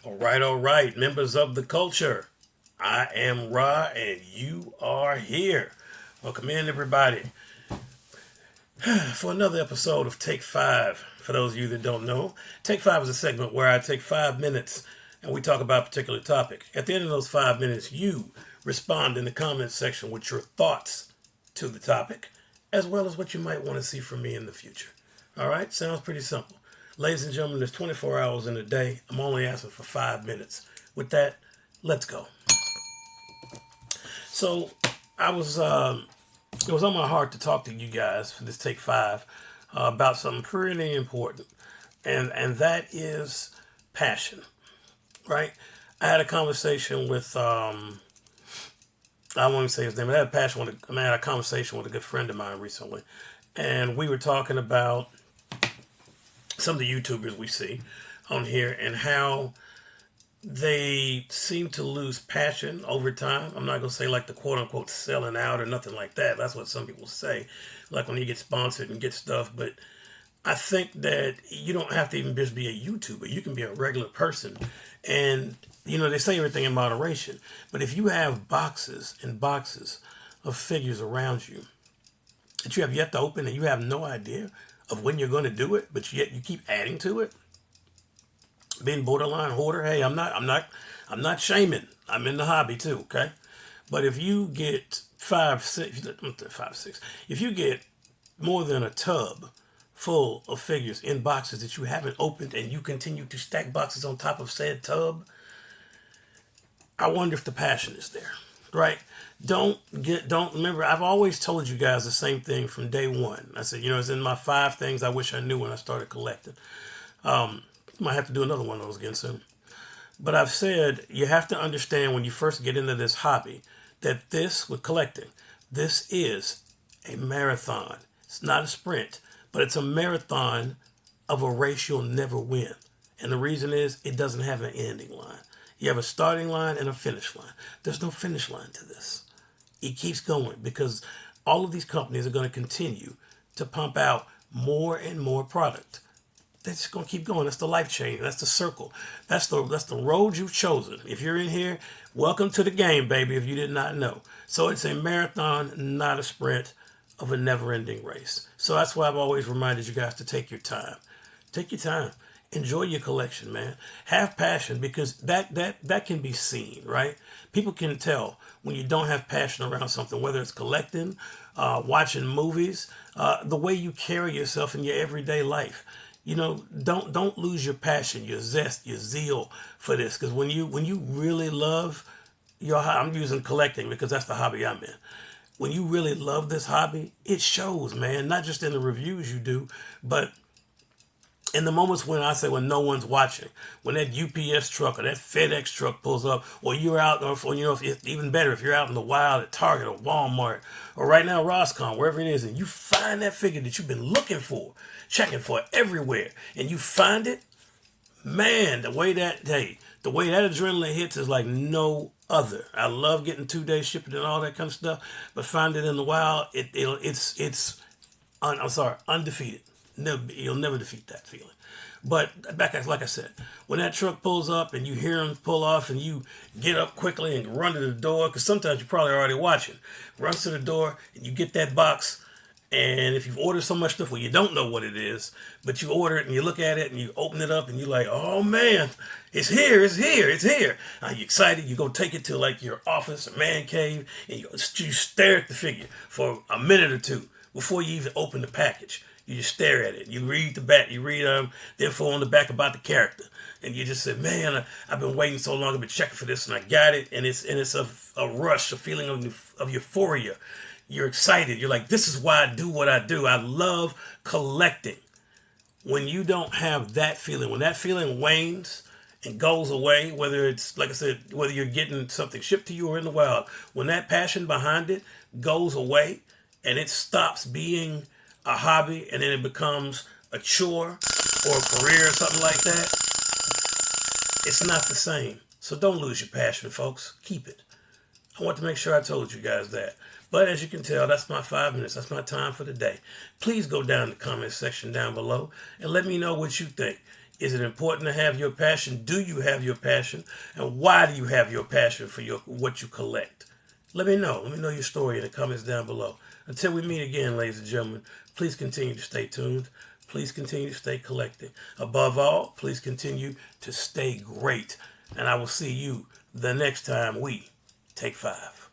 All right, members of the culture. I am Ra, and you are here. Welcome in, everybody, for another episode of Take Five. For those of you that don't know, Take Five is a segment where I take 5 minutes and we talk about a particular topic. At the end of those 5 minutes, you respond in the comments section with your thoughts to the topic, as well as what you might want to see from me in the future. All right, sounds pretty simple. Ladies and gentlemen, there's 24 hours in a day. I'm only asking for 5 minutes. With that, let's go. So I was, it was on my heart to talk to you guys for this Take Five about something pretty important, and that is passion, right? I had a conversation with, I won't even say his name. I had a conversation with a good friend of mine recently, and we were talking about some of the YouTubers we see on here and how they seem to lose passion over time. I'm not going to say like the quote unquote selling out or nothing like that. That's what some people say, like when you get sponsored and get stuff. But I think that you don't have to even just be a YouTuber. You can be a regular person. And, they say everything in moderation. But if you have boxes and boxes of figures around you that you have yet to open and you have no idea of when you're going to do it, but yet you keep adding to it, being borderline hoarder. Hey, I'm not shaming. I'm in the hobby too. Okay, but if you get five, six, if you get more than a tub full of figures in boxes that you haven't opened, and you continue to stack boxes on top of said tub, I wonder if the passion is there, right? Don't remember, I've always told you guys the same thing from day one. I said, it's in my 5 things I wish I knew when I started collecting. Might have to do another one of those again soon. But I've said you have to understand when you first get into this hobby that this, with collecting, this is a marathon. It's not a sprint, but it's a marathon of a race you'll never win. And the reason is it doesn't have an ending line. You have a starting line and a finish line. There's no finish line to this. It keeps going because all of these companies are going to continue to pump out more and more product. They're just going to keep going. That's the life chain. That's the circle. That's the road you've chosen. If you're in here, welcome to the game, baby, if you did not know. So it's a marathon, not a sprint of a never-ending race. So that's why I've always reminded you guys to take your time. Take your time. Enjoy your collection, man. Have passion, because that can be seen, right? People can tell when you don't have passion around something, whether it's collecting, watching movies, the way you carry yourself in your everyday life. Don't lose your passion, your zest, your zeal for this, because when you really love I'm using collecting because that's the hobby I'm in. When you really love this hobby, it shows, man. Not just in the reviews you do, but in the moments when no one's watching, when that UPS truck or that FedEx truck pulls up, or you're out, or if even better, if you're out in the wild at Target or Walmart, or right now Roscom, wherever it is, and you find that figure that you've been looking for, checking for everywhere, and you find it, man, the way that adrenaline hits is like no other. I love getting 2-day shipping and all that kind of stuff, but find it in the wild, it's undefeated. You'll never defeat that feeling. But like I said, when that truck pulls up and you hear him pull off and you get up quickly and run to the door, because sometimes you're probably already watching, runs to the door and you get that box. And if you've ordered so much stuff, well, you don't know what it is, but you order it and you look at it and you open it up and you're like, oh man, it's here. Are you excited? You go take it to like your office or man cave and you stare at the figure for a minute or two before you even open the package. You just stare at it. You read the back. You read the info on the back about the character, and you just say, "Man, I've been waiting so long. I've been checking for this, and I got it." And it's a rush, a feeling of euphoria. You're excited. You're like, "This is why I do what I do. I love collecting." When you don't have that feeling, when that feeling wanes and goes away, whether it's like I said, whether you're getting something shipped to you or in the wild, when that passion behind it goes away and it stops being a hobby and then it becomes a chore or a career or something like that, it's not the same. So don't lose your passion, folks. Keep it. I want to make sure I told you guys that. But as you can tell, that's my 5 minutes. That's my time for the day. Please go down in the comment section down below and let me know what you think. Is it important to have your passion? Do you have your passion? And why do you have your passion for what you collect? Let me know. Let me know your story in the comments down below. Until we meet again, ladies and gentlemen, please continue to stay tuned. Please continue to stay collected. Above all, please continue to stay great. And I will see you the next time we take 5.